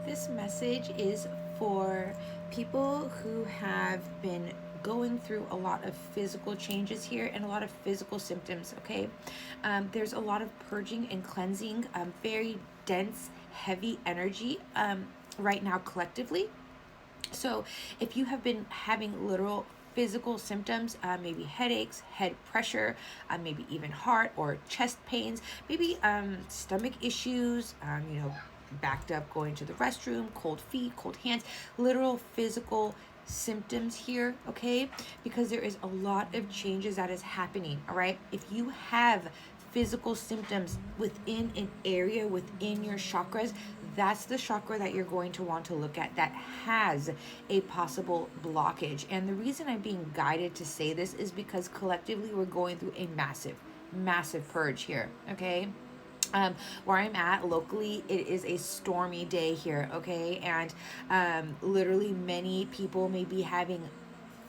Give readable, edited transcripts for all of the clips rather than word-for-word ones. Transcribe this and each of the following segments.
This message is for people who have been going through a lot of physical changes here and a lot of physical symptoms, okay? There's a lot of purging and cleansing, very dense, heavy energy right now collectively. So if you have been having literal physical symptoms, maybe headaches, head pressure, maybe even heart or chest pains, maybe stomach issues, backed up going to the restroom, cold feet, cold hands, literal physical symptoms here, okay? Because there is a lot of changes that is happening, all right? If you have physical symptoms within an area within your chakras, that's the chakra that you're going to want to look at that has a possible blockage. And the reason I'm being guided to say this is because collectively we're going through a massive purge here, okay? Where I'm at locally, it is a stormy day here, okay? And literally many people may be having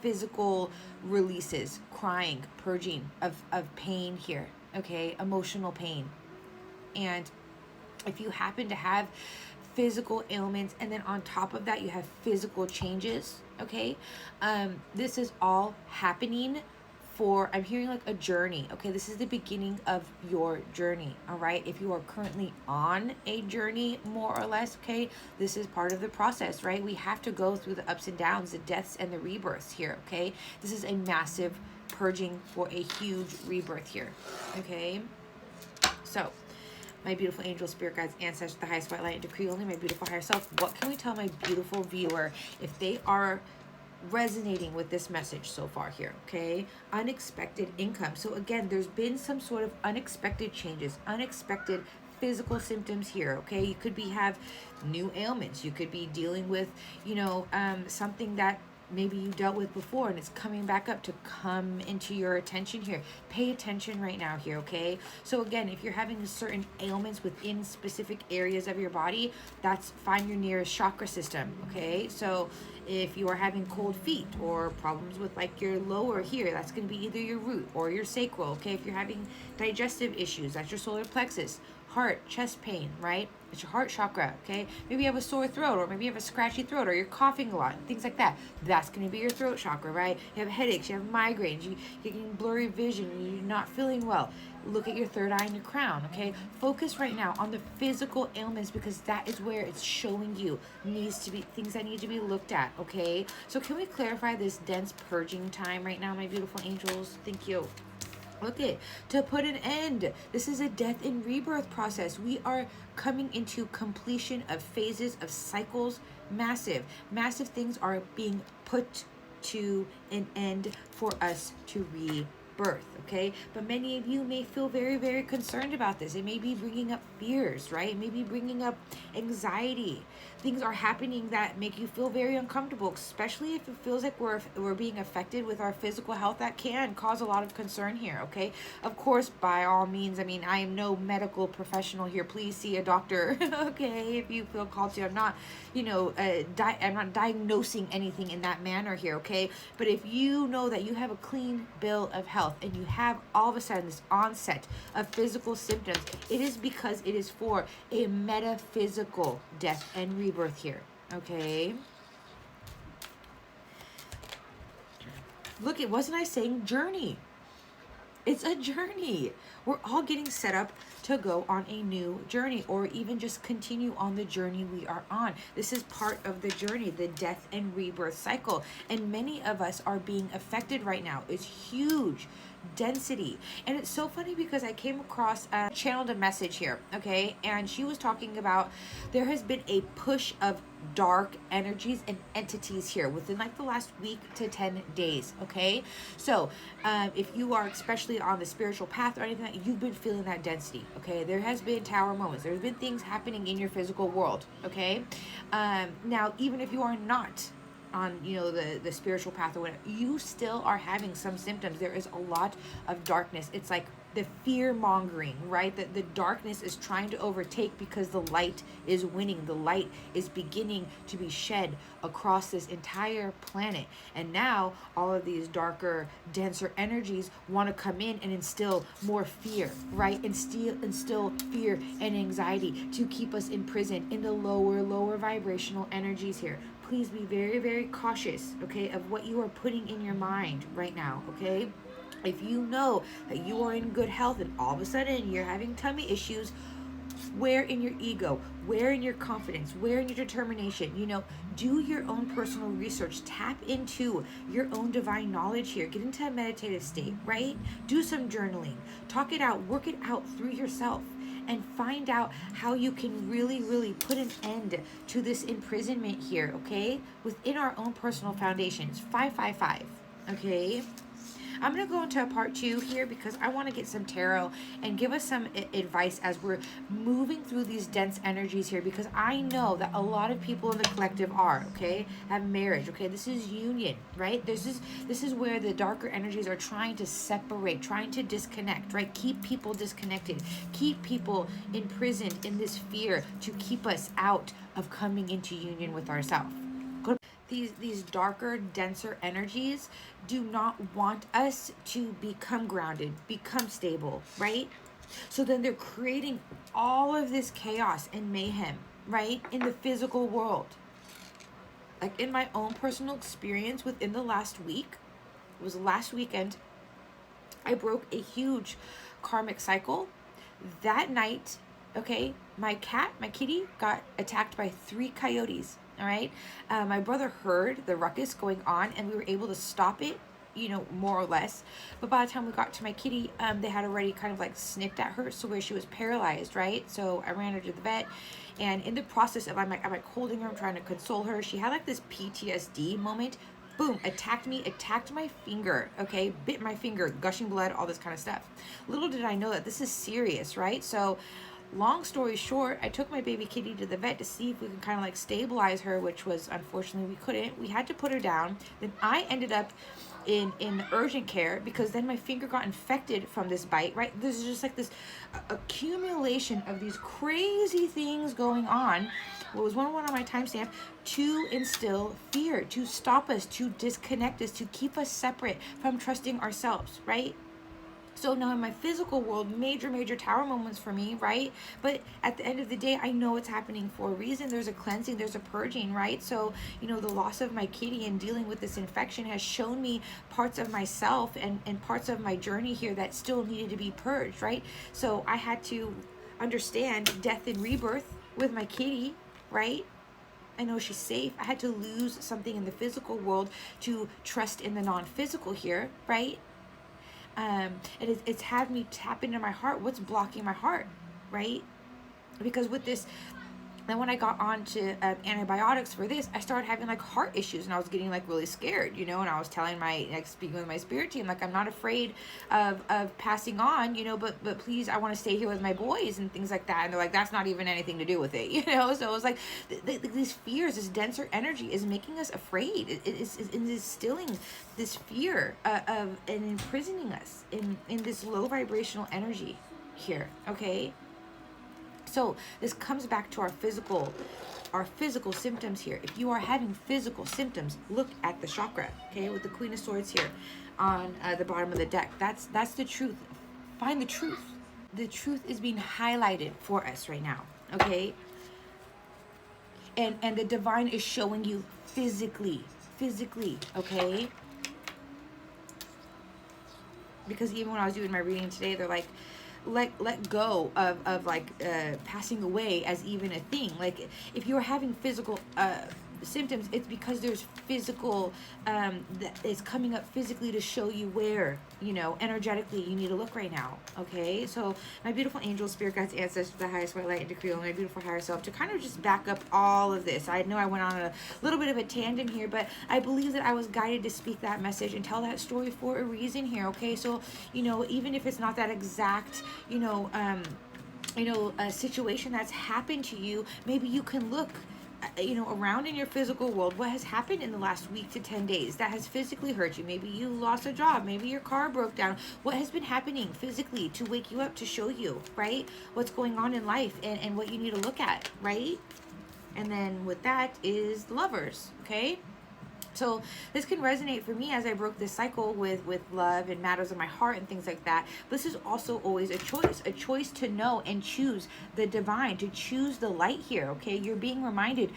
physical releases, crying, purging of pain here, okay? Emotional pain. And if you happen to have physical ailments and then on top of that you have physical changes, okay? This is all happening for, I'm hearing like a journey, okay? This is the beginning of your journey, all right? If you are currently on a journey, more or less, okay, this is part of the process, right? We have to go through the ups and downs, the deaths and the rebirths here, okay? This is a massive purging for a huge rebirth here, okay? So, my beautiful angel, spirit guides, ancestors, the highest white light, and decree only, my beautiful higher self, what can we tell my beautiful viewer if they are resonating with this message so far here, okay? Unexpected income. So again, there's been some sort of unexpected changes, unexpected physical symptoms here, okay? You could have new ailments. You could be dealing with, something that maybe you dealt with before and it's coming back up to come into your attention here. Pay attention right now here, okay? So again, if you're having certain ailments within specific areas of your body, that's find your nearest chakra system, okay? So if you are having cold feet or problems with like your lower here, that's going to be either your root or your sacral, okay? If you're having digestive issues, that's your solar plexus. Heart, chest pain, right? It's your heart chakra, okay? Maybe you have a sore throat, or maybe you have a scratchy throat, or you're coughing a lot, things like that. That's going to be your throat chakra, right? You have headaches, you have migraines, you're getting blurry vision, you're not feeling well. Look at your third eye and your crown, okay? Focus right now on the physical ailments because that is where it's showing you needs to be things that need to be looked at, okay? So can we clarify this dense purging time right now, my beautiful angels? Thank you. Okay, to put an end, this is a death and rebirth process. We are coming into completion of phases of cycles. Massive things are being put to an end for us to rebirth, okay? But many of you may feel very concerned about this. It may be bringing up fears, right? It may be bringing up anxiety. Things are happening that make you feel very uncomfortable, especially if it feels like we're being affected with our physical health. That can cause a lot of concern here, okay? Of course, by all means, I mean, I am no medical professional here. Please see a doctor, okay, if you feel called to. I'm not, I'm not diagnosing anything in that manner here, okay? But if you know that you have a clean bill of health and you have all of a sudden this onset of physical symptoms, it is because it is for a metaphysical death and rebirth here, okay? Look, wasn't I saying journey? It's a journey. We're all getting set up to go on a new journey or even just continue on the journey we are on. This is part of the journey, the death and rebirth cycle. And many of us are being affected right now. It's huge density. And it's so funny because I came across, channeled a message here, okay? And she was talking about there has been a push of dark energies and entities here within like the last week to 10 days, okay? So if you are especially on the spiritual path or anything like that, you've been feeling that density, okay? There has been tower moments. There's been things happening in your physical world, okay? Now, even if you are not on the spiritual path or whatever, you still are having some symptoms. There is a lot of darkness. It's like the fear mongering, right? That the darkness is trying to overtake because the light is winning. The light is beginning to be shed across this entire planet. And now all of these darker, denser energies want to come in and instill more fear, right? Instill fear and anxiety to keep us imprisoned in the lower vibrational energies here. Please be very, very cautious, okay, of what you are putting in your mind right now, okay? If you know that you are in good health and all of a sudden you're having tummy issues, where in your ego, where in your confidence, where in your determination, do your own personal research, tap into your own divine knowledge here, get into a meditative state, right? Do some journaling, talk it out, work it out through yourself, and find out how you can really, really put an end to this imprisonment here, okay? Within our own personal foundations. 555, okay? I'm going to go into a part 2 here because I want to get some tarot and give us some advice as we're moving through these dense energies here, because I know that a lot of people in the collective have marriage, okay? This is union, right? This is where the darker energies are trying to separate, trying to disconnect, right? Keep people disconnected, keep people imprisoned in this fear to keep us out of coming into union with ourselves. These darker, denser energies do not want us to become grounded, become stable, right? So then they're creating all of this chaos and mayhem, right? In the physical world. Like in my own personal experience within the last week, it was last weekend, I broke a huge karmic cycle. That night, okay, my kitty, got attacked by 3 coyotes. All right. My brother heard the ruckus going on and we were able to stop it, more or less. But by the time we got to my kitty, they had already kind of like snipped at her, so where she was paralyzed, right? So I ran her to the vet, and in the process of I'm like holding her, I'm trying to console her. She had like this PTSD moment. Boom, attacked my finger, okay? Bit my finger, gushing blood, all this kind of stuff. Little did I know that this is serious, right? So long story short, I took my baby kitty to the vet to see if we could kind of like stabilize her, which was unfortunately we couldn't. We had to put her down. Then I ended up in urgent care because then my finger got infected from this bite, right? This is just like this accumulation of these crazy things going on. What was one on my timestamp to instill fear, to stop us, to disconnect us, to keep us separate from trusting ourselves, right? So now in my physical world, major tower moments for me, right? But at the end of the day, I know it's happening for a reason. There's a cleansing, there's a purging, right? So, the loss of my kitty and dealing with this infection has shown me parts of myself and parts of my journey here that still needed to be purged, right? So I had to understand death and rebirth with my kitty, right? I know she's safe. I had to lose something in the physical world to trust in the non-physical here, right? And it's had me tap into my heart. What's blocking my heart, right? Because with this, then when I got on to antibiotics for this, I started having like heart issues, and I was getting like really scared, and I was telling speaking with my spirit team, like, I'm not afraid of passing on, but please, I want to stay here with my boys and things like that. And they're like, that's not even anything to do with it, So it was like these fears, this denser energy is making us afraid. It is instilling this fear of and imprisoning us in this low vibrational energy here, okay? So this comes back to our physical symptoms here. If you are having physical symptoms, look at the chakra, okay, with the Queen of Swords here on the bottom of the deck. That's the truth. Find the truth. The truth is being highlighted for us right now, okay? And the divine is showing you physically, okay? Because even when I was doing my reading today, they're like, let go of passing away as even a thing. Like, if you're having physical symptoms, it's because there's physical that is coming up physically to show you where, energetically you need to look right now, okay? So my beautiful angels, spirit guides, ancestors, the highest white light, and decree on my beautiful higher self to kind of just back up all of this. I know I went on a little bit of a tangent here, but I believe that I was guided to speak that message and tell that story for a reason here, okay? So, even if it's not that exact, a situation that's happened to you, maybe you can look around in your physical world, what has happened in the last week to 10 days that has physically hurt you. Maybe you lost a job, maybe your car broke down. What has been happening physically to wake you up, to show you, right, what's going on in life, and what you need to look at, right? And then with that is the Lovers, okay? So this can resonate for me as I broke this cycle with love and matters of my heart and things like that. This is also always a choice to know and choose the divine, to choose the light here, okay? You're being reminded,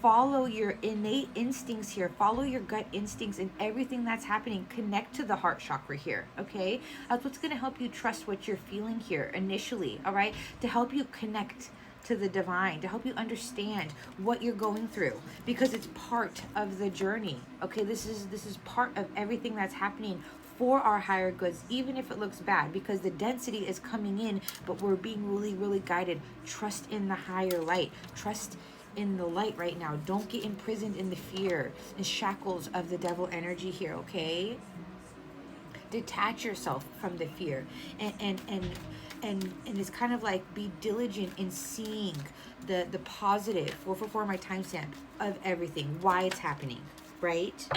follow your innate instincts here, follow your gut instincts and everything that's happening. Connect to the heart chakra here, okay? That's what's going to help you trust what you're feeling here initially, all right? To help you connect to the divine, to help you understand what you're going through, because it's part of the journey, okay? This is part of everything that's happening for our higher goods, even if it looks bad, because the density is coming in, but we're being really, really guided. Trust in the higher light. Trust in the light right now. Don't get imprisoned in the fear and shackles of the devil energy here, okay? Detach yourself from the fear, and it's kind of like, be diligent in seeing the positive, 444 my timestamp, of everything, why it's happening, right?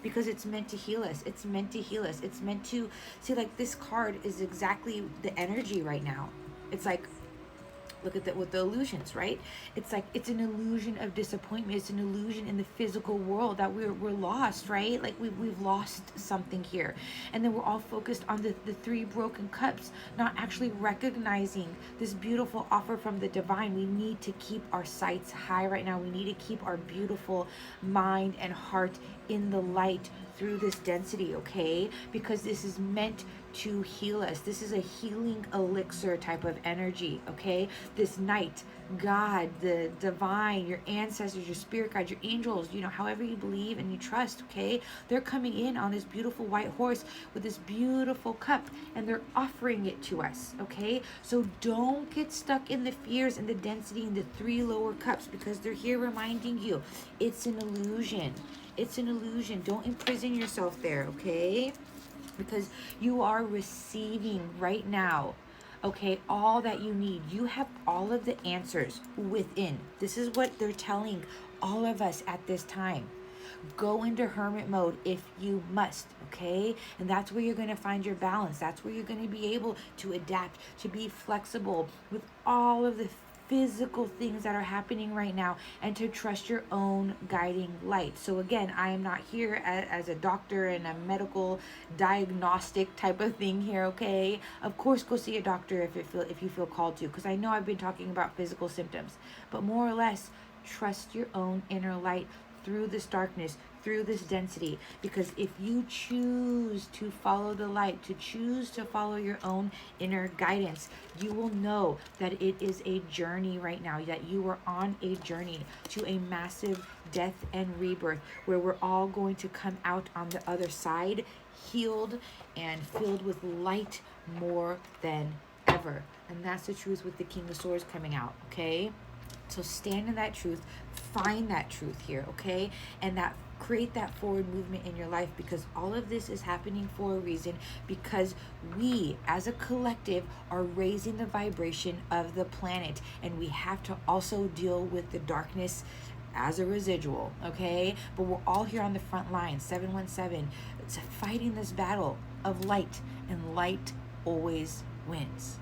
Because it's meant to heal us. It's meant to heal us. It's meant to see, like, this card is exactly the energy right now. It's like, look at that with the illusions, right? It's like, it's an illusion of disappointment. It's an illusion in the physical world that we're lost, right? Like we've lost something here. And then we're all focused on the 3 broken cups, not actually recognizing this beautiful offer from the divine. We need to keep our sights high right now. We need to keep our beautiful mind and heart in the light through this density, okay? Because this is meant to heal us. This is a healing elixir type of energy, okay? This night, God, the divine, your ancestors, your spirit guides, your angels, however you believe and you trust, okay? They're coming in on this beautiful white horse with this beautiful cup, and they're offering it to us, okay? So don't get stuck in the fears and the density and the 3 lower cups, because they're here reminding you it's an illusion. It's an illusion. Don't imprison yourself there, okay? Because you are receiving right now, okay, all that you need. You have all of the answers within. This is what they're telling all of us at this time. Go into hermit mode if you must, okay? And that's where you're going to find your balance. That's where you're going to be able to adapt, to be flexible with all of the physical things that are happening right now, and to trust your own guiding light. So again, I am not here as a doctor and a medical diagnostic type of thing here, okay? Of course, go see a doctor if you feel called to, because I know I've been talking about physical symptoms, but more or less, trust your own inner light through this darkness, through this density, because if you choose to follow the light, to choose to follow your own inner guidance, you will know that it is a journey right now, that you are on a journey to a massive death and rebirth, where we're all going to come out on the other side healed and filled with light more than ever. And that's the truth with the King of Swords coming out, okay? So stand in that truth, find that truth here, okay? And that create that forward movement in your life, because all of this is happening for a reason, because we as a collective are raising the vibration of the planet, and we have to also deal with the darkness as a residual, okay? But we're all here on the front line, 717. It's fighting this battle of light, and light always wins.